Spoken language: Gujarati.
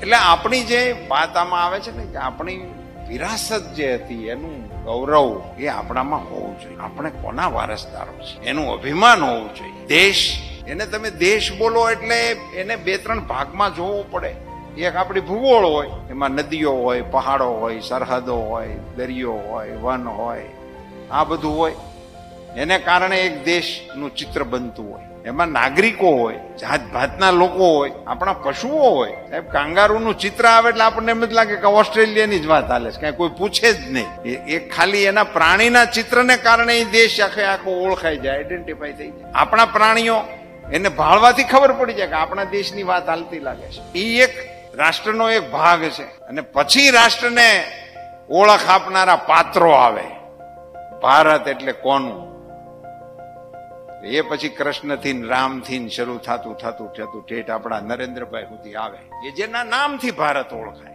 એટલે આપણી જે વાત આમાં આવે છે ને કે આપણી વિરાસત જે હતી એનું ગૌરવ એ આપણામાં હોવું જોઈએ. આપણે કોના વારસદારો છે એનું અભિમાન હોવું જોઈએ. દેશ, એને તમે દેશ બોલો એટલે એને 2-3 ભાગમાં જોવો પડે. એક આપણી ભૂગોળ હોય, એમાં નદીઓ હોય, પહાડો હોય, સરહદો હોય, દરિયો હોય, વન હોય, આ બધું હોય. એને કારણે એક દેશનું ચિત્ર બનતું હોય. એમાં નાગરિકો હોય, જાત ભાતના લોકો હોય, આપણા પશુઓ હોય. સાહેબ, કાંગારૂનું ચિત્ર આવે એટલે આપણને એમ જ લાગે કે ઓસ્ટ્રેલિયાની જ વાત હાલે છે, કઈ કોઈ પૂછે જ નહીં. એ ખાલી એના પ્રાણીના ચિત્રને કારણે એ દેશ આખો ઓળખાઈ જાય, આઈડેન્ટિફાઈ થઈ જાય. આપણા પ્રાણીઓ એને ભાળવાથી ખબર પડી જાય કે આપણા દેશની વાત હાલતી લાગે છે. એ એક રાષ્ટ્રનો એક ભાગ છે. અને પછી રાષ્ટ્રને ઓળખ આપનારા પાત્રો આવે. ભારત એટલે કોનું? એ પછી કૃષ્ણથી રામથી શરૂ થતું ઠેઠ આપણા નરેન્દ્રભાઈ સુધી આવે, એ જેના નામથી ભારત ઓળખાય.